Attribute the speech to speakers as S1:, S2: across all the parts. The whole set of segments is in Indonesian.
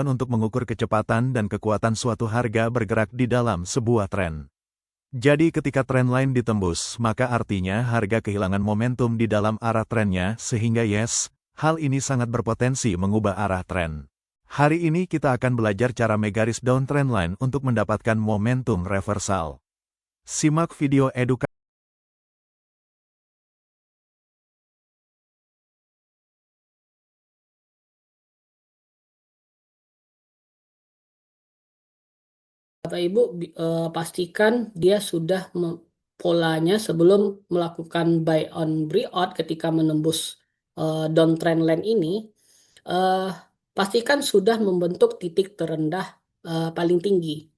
S1: bertujuan untuk mengukur kecepatan dan kekuatan suatu harga bergerak di dalam sebuah tren. Jadi ketika tren lain ditembus, maka artinya harga kehilangan momentum di dalam arah trennya sehingga hal ini sangat berpotensi mengubah arah tren. Hari ini kita akan belajar cara menggaris down trend line untuk mendapatkan momentum reversal. Simak video edukasi.
S2: Bapak Ibu pastikan dia sudah polanya sebelum melakukan buy on breakout ketika menembus downtrend line ini, pastikan sudah membentuk titik terendah paling tinggi.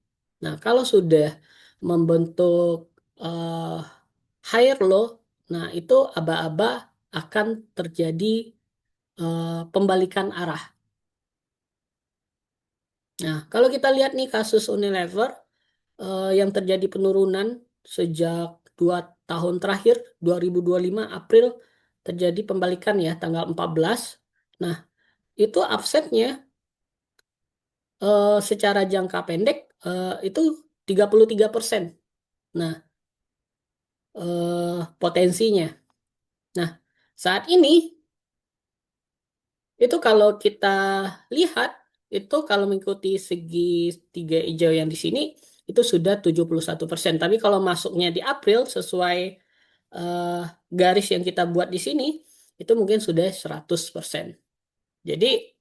S2: Nah, kalau sudah membentuk higher low, nah itu aba-aba akan terjadi pembalikan arah. Nah, kalau kita lihat nih kasus Unilever yang terjadi penurunan sejak 2 tahun terakhir, 2025 April terjadi pembalikan ya tanggal 14. Nah, itu offsetnya secara jangka pendek itu 33%. Nah, potensinya. Nah, saat ini itu kalau kita lihat, itu kalau mengikuti segi tiga hijau yang di sini, itu sudah 71%. Tapi kalau masuknya di April sesuai garis yang kita buat di sini, itu mungkin sudah 100%. Jadi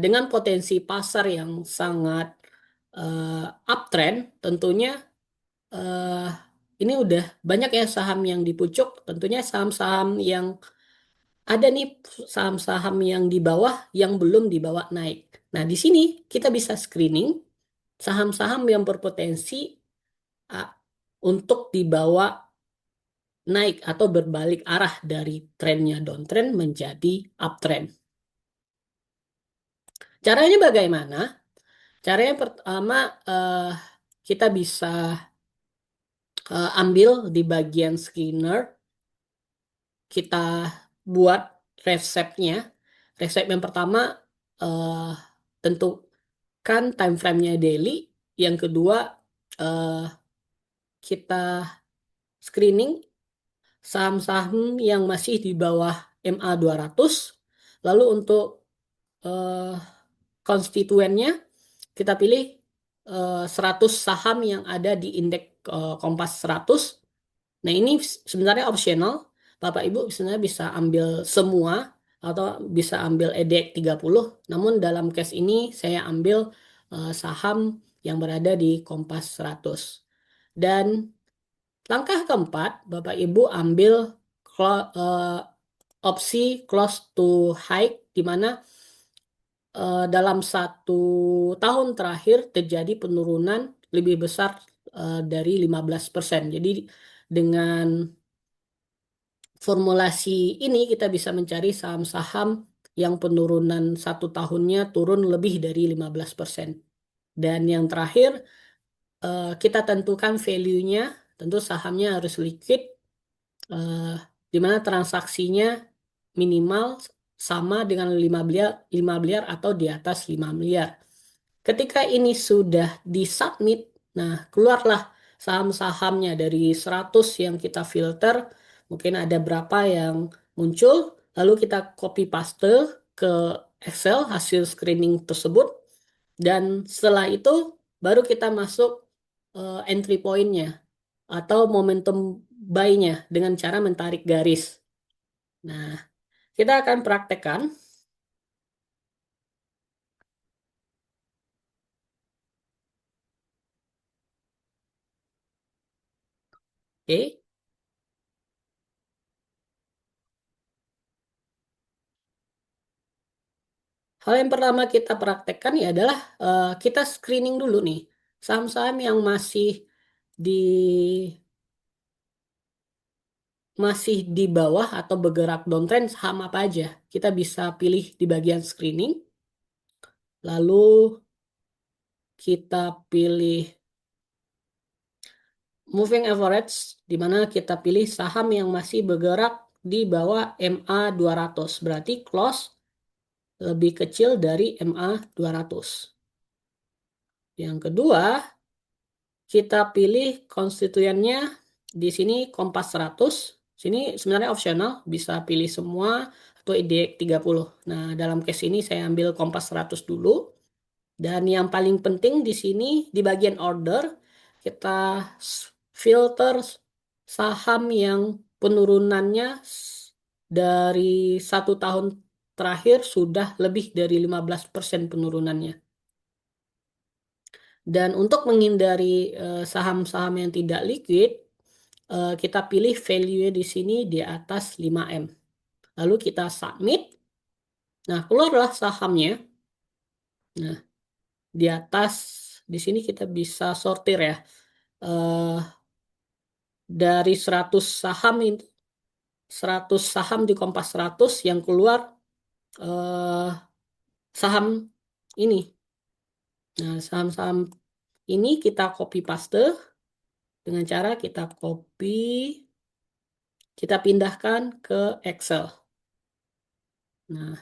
S2: dengan potensi pasar yang sangat uptrend, tentunya ini udah banyak ya saham yang dipucuk, tentunya saham-saham yang ada nih saham-saham yang di bawah yang belum dibawa naik. Nah, di sini kita bisa screening saham-saham yang berpotensi uh, untuk dibawa naik atau berbalik arah dari trennya downtrend menjadi uptrend. Caranya bagaimana? Caranya pertama kita bisa ambil di bagian screener, kita buat resepnya. Resep yang pertama tentukan time frame-nya daily. Yang kedua kita screening saham-saham yang masih di bawah MA 200. Lalu untuk konstituennya kita pilih 100 saham yang ada di indeks Kompas 100. Nah, ini sebenarnya optional. Bapak Ibu sebenarnya bisa ambil semua atau bisa ambil EDX 30. Namun dalam case ini saya ambil saham yang berada di Kompas 100. Dan langkah keempat, Bapak Ibu ambil opsi close to high, di mana dalam 1 tahun terakhir terjadi penurunan lebih besar dari 15%. Jadi dengan formulasi ini kita bisa mencari saham-saham yang penurunan 1 tahunnya turun lebih dari 15%. Dan yang terakhir kita tentukan value-nya, tentu sahamnya harus liquid, di mana transaksinya minimal sama dengan 5 miliar atau di atas 5 miliar. Ketika ini sudah disubmit, nah keluarlah saham-sahamnya dari 100 yang kita filter, mungkin ada berapa yang muncul, lalu kita copy paste ke Excel hasil screening tersebut, dan setelah itu baru kita masuk entry point-nya atau momentum buy-nya dengan cara mentarik garis. Nah, kita akan praktekkan. Oke. Hal yang pertama kita praktekkan ya adalah kita screening dulu nih saham-saham yang masih di bawah atau bergerak downtrend, saham apa aja. Kita bisa pilih di bagian screening. Lalu kita pilih moving average, di mana kita pilih saham yang masih bergerak di bawah MA 200. Berarti close lebih kecil dari MA 200. Yang kedua, kita pilih konstituennya di sini Kompas 100. Sini sebenarnya opsional, bisa pilih semua atau IDX 30. Nah, dalam case ini saya ambil Kompas 100 dulu. Dan yang paling penting di sini di bagian order, kita filter saham yang penurunannya dari 1 tahun terakhir sudah lebih dari 15% penurunannya. Dan untuk menghindari saham-saham yang tidak liquid, kita pilih value di sini di atas 5M. Lalu kita submit. Nah, keluarlah sahamnya. Nah, di atas di sini kita bisa sortir ya. Eh, dari 100 saham itu 100 saham di Kompas 100 yang keluar eh, saham ini. Nah, saham-saham ini kita copy paste dengan cara kita copy, kita pindahkan ke Excel. Nah,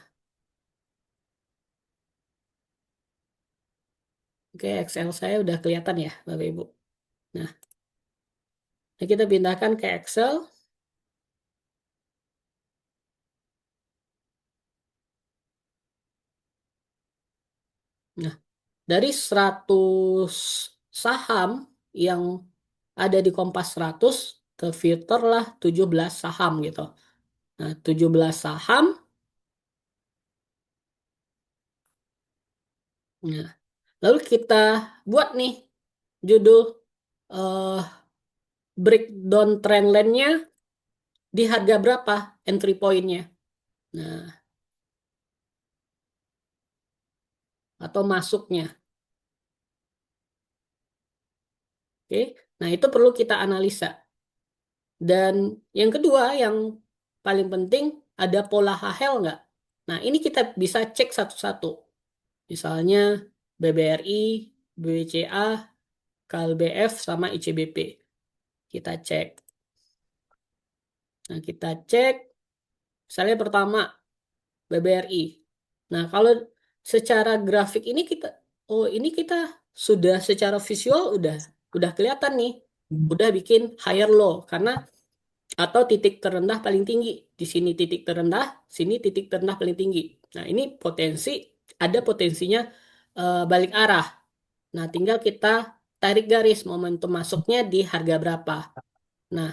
S2: oke, Excel saya udah kelihatan ya, Bapak Ibu. Nah, kita pindahkan ke Excel. Nah, dari 100 saham yang ada di Kompas 100, terfilterlah 17 saham gitu. Nah, 17 saham. Nah, lalu kita buat nih judul eh, breakdown trendline-nya di harga berapa entry point-nya. Nah, atau masuknya. Oke. Nah, itu perlu kita analisa. Dan yang kedua, yang paling penting, ada pola HL nggak? Nah, ini kita bisa cek satu-satu. Misalnya BBRI, BCA, KLBF, sama ICBP. Kita cek. Nah, kita cek. Misalnya pertama, BBRI. Nah, kalau secara grafik ini ini kita sudah secara visual udah kelihatan nih. Udah bikin higher low karena atau titik terendah paling tinggi. Di sini titik terendah, sini titik terendah paling tinggi. Nah, ini ada potensinya balik arah. Nah, tinggal kita tarik garis momentum masuknya di harga berapa. Nah,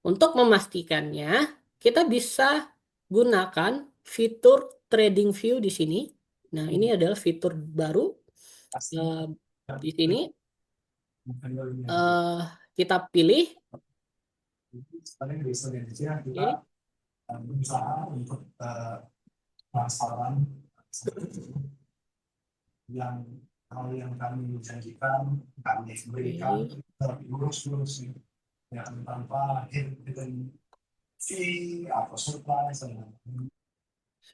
S2: untuk memastikannya, kita bisa gunakan fitur trading view di sini. Nah, ini adalah fitur baru eh, di sini. eh, Kita pilih. Oke.
S3: Berusaha untuk transparan yang hal yang kami janjikan kami berikan lurus-lurus yang tanpa hidden fee atau surprise.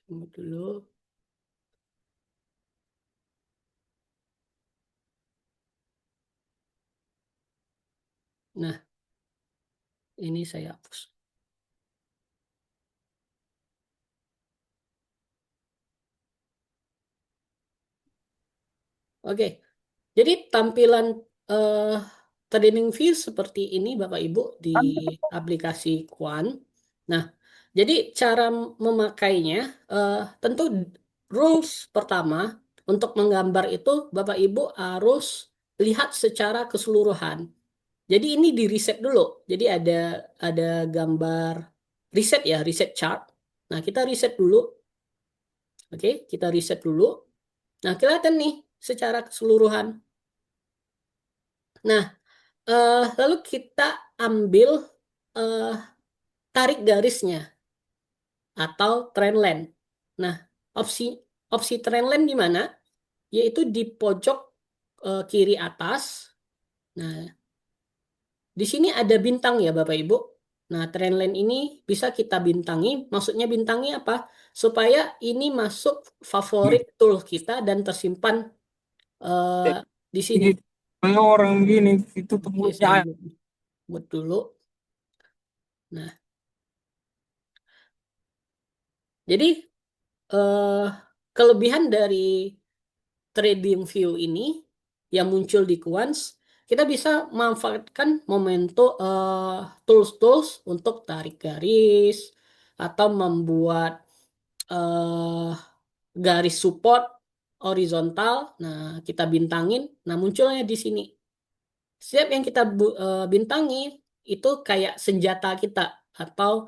S2: Tunggu dulu. Nah, ini saya hapus. Oke, jadi tampilan trading view seperti ini Bapak Ibu di aplikasi Quant. Nah, jadi cara memakainya tentu rules pertama untuk menggambar itu Bapak Ibu harus lihat secara keseluruhan. Jadi ini di reset dulu. Jadi ada gambar reset ya, reset chart. Nah, kita reset dulu. Oke, kita reset dulu. Nah, kelihatan nih secara keseluruhan. Nah, lalu kita ambil eh, tarik garisnya atau trendline. Nah, opsi opsi trendline di mana? Yaitu di pojok kiri atas. Nah, di sini ada bintang ya Bapak Ibu. Nah, trendline ini bisa kita bintangi. Maksudnya bintangi apa? Supaya ini masuk favorit tool kita dan tersimpan di sini.
S3: Ini orang gini itu
S2: Oke, saya buat dulu. Nah, jadi kelebihan dari trading view ini yang muncul di Quants, kita bisa manfaatkan momentum tools-tools untuk tarik garis atau membuat garis support horizontal. Nah, kita bintangin. Nah, munculnya di sini. Setiap yang kita bintangi itu kayak senjata kita atau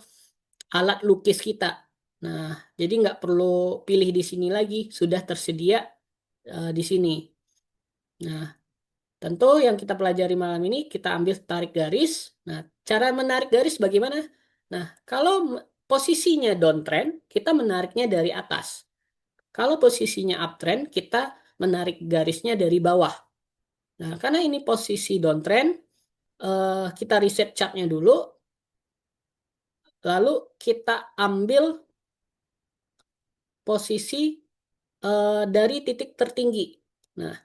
S2: alat lukis kita. Nah, jadi nggak perlu pilih di sini lagi, sudah tersedia di sini. Nah, tentu yang kita pelajari malam ini kita ambil tarik garis. Nah, cara menarik garis bagaimana? Nah, kalau posisinya downtrend, kita menariknya dari atas. Kalau posisinya uptrend, kita menarik garisnya dari bawah. Nah, karena ini posisi downtrend, kita reset chartnya dulu, lalu kita ambil posisi dari titik tertinggi. Nah,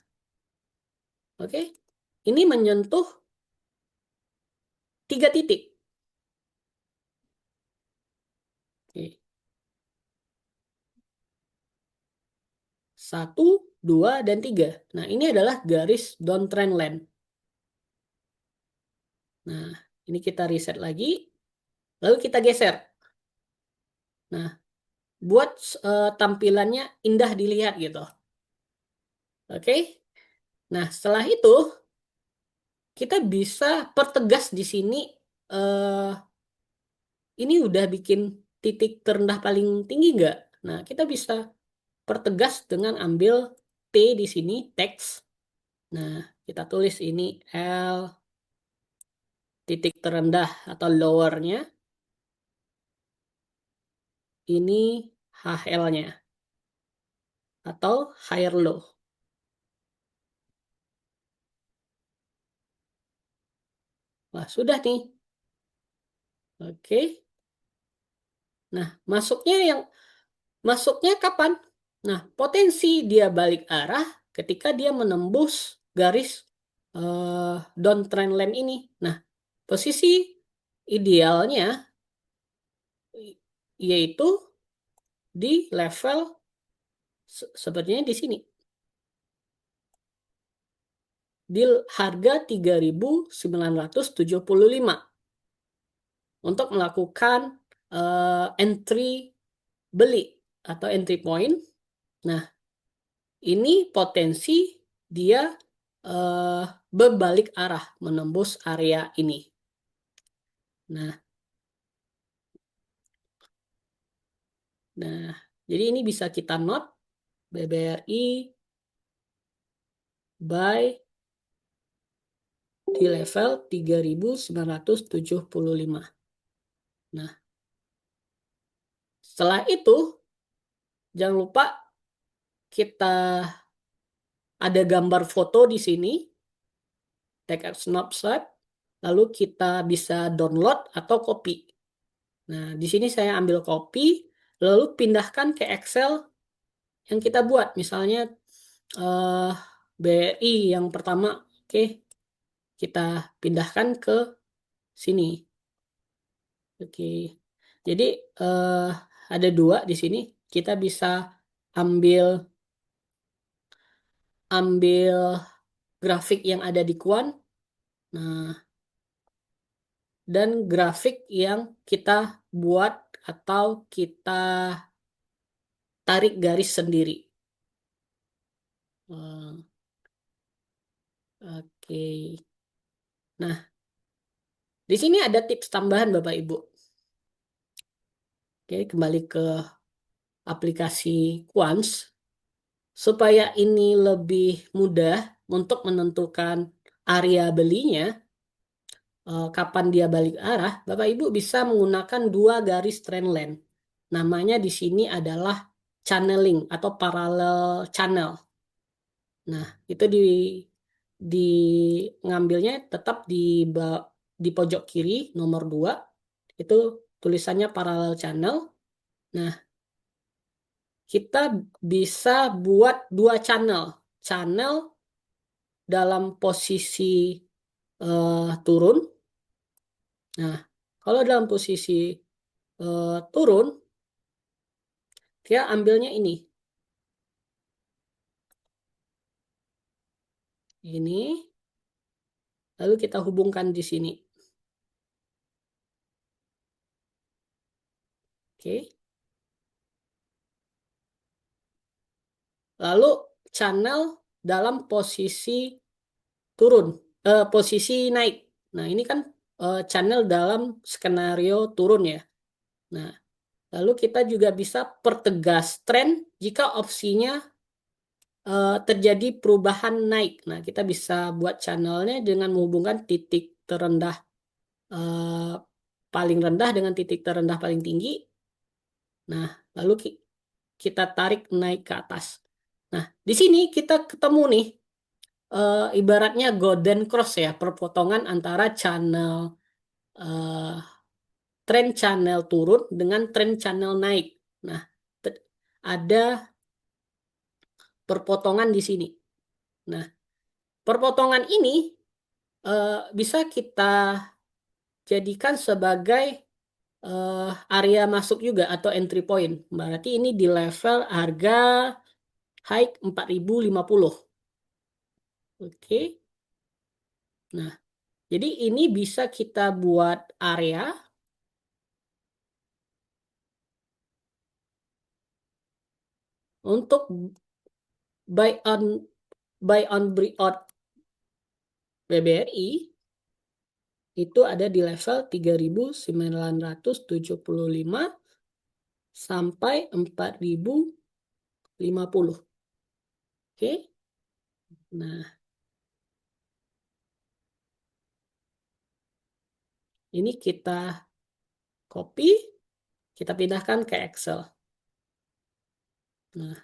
S2: oke, ini menyentuh 3 titik. Oke. 1, 2, dan 3. Nah, ini adalah garis downtrend line. Nah, ini kita reset lagi, lalu kita geser. Nah, buat tampilannya indah dilihat gitu. Oke. Nah, setelah itu kita bisa pertegas di sini. Ini udah bikin titik terendah paling tinggi nggak? Nah, kita bisa pertegas dengan ambil T di sini, teks. Nah, kita tulis ini L titik terendah atau lowernya. Ini HL-nya atau higher low. Wah, sudah nih. Oke. Nah, masuknya kapan? Nah, potensi dia balik arah ketika dia menembus garis downtrend line ini. Nah, posisi idealnya yaitu di level sebenarnya di sini. Di harga 3.975 untuk melakukan entry beli atau entry point. Nah, ini potensi dia berbalik arah menembus area ini. Nah, jadi ini bisa kita note BBRI buy di level 3.975. Nah, setelah itu jangan lupa kita ada gambar foto di sini, take a snapshot, lalu kita bisa download atau copy. Nah, di sini saya ambil copy, lalu pindahkan ke Excel yang kita buat. Misalnya BRI yang pertama, oke, kita pindahkan ke sini. Oke, jadi ada 2 di sini. Kita bisa ambil grafik yang ada di Quant. Nah, dan grafik yang kita buat atau kita tarik garis sendiri. Oke. Nah, di sini ada tips tambahan Bapak Ibu. Oke, kembali ke aplikasi Quants. Supaya ini lebih mudah untuk menentukan area belinya, kapan dia balik arah, Bapak Ibu bisa menggunakan 2 garis trend line. Namanya di sini adalah channeling atau parallel channel. Nah, itu ngambilnya tetap di pojok kiri nomor 2. Itu tulisannya parallel channel. Nah, kita bisa buat 2 channel. Channel dalam posisi turun. Nah, kalau dalam posisi turun, dia ambilnya ini. ini, lalu kita hubungkan di sini. Oke. Lalu channel dalam posisi turun, posisi naik. Nah, ini kan channel dalam skenario turun ya. Nah, lalu kita juga bisa pertegas tren jika opsinya terjadi perubahan naik. Nah, kita bisa buat channelnya dengan menghubungkan titik terendah paling rendah dengan titik terendah paling tinggi. Nah, lalu kita tarik naik ke atas. Nah, di sini kita ketemu nih, ibaratnya golden cross ya, perpotongan antara channel tren channel turun dengan tren channel naik. Nah, ada perpotongan di sini. Nah, perpotongan ini bisa kita jadikan sebagai area masuk juga atau entry point. Berarti ini di level harga high 4050. Oke. Nah, jadi ini bisa kita buat area untuk buy on breakout BBRI itu ada di level 3975 sampai 4050. Oke. Nah, ini kita copy, kita pindahkan ke Excel. Nah,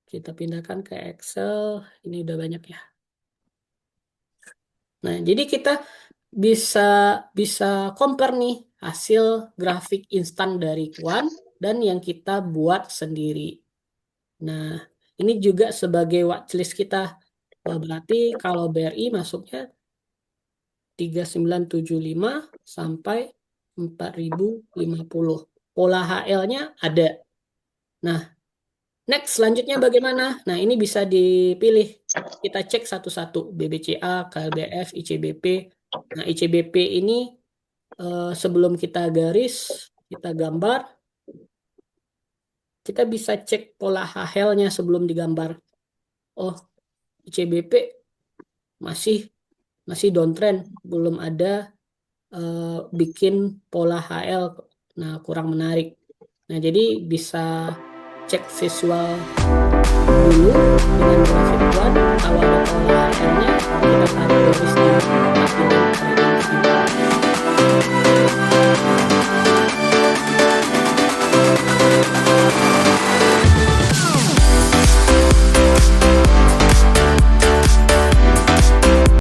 S2: kita pindahkan ke Excel. Ini udah banyak ya. Nah, jadi kita bisa compare nih hasil grafik instan dari Quant dan yang kita buat sendiri. Nah, ini juga sebagai watchlist kita. Berarti kalau BRI masuknya 3975 sampai 4050. Pola HL-nya ada. Nah, next selanjutnya bagaimana? Nah, ini bisa dipilih. Kita cek satu-satu. BBCA, KLBF, ICBP. Nah, ICBP ini sebelum kita garis, kita gambar, kita bisa cek pola HL-nya sebelum digambar. Oh, ICBP masih downtrend, belum ada bikin pola HL. Nah, kurang menarik. Nah, jadi bisa cek visual dulu dengan grafik Quant. Kalau ada pola HL-nya, kita tarik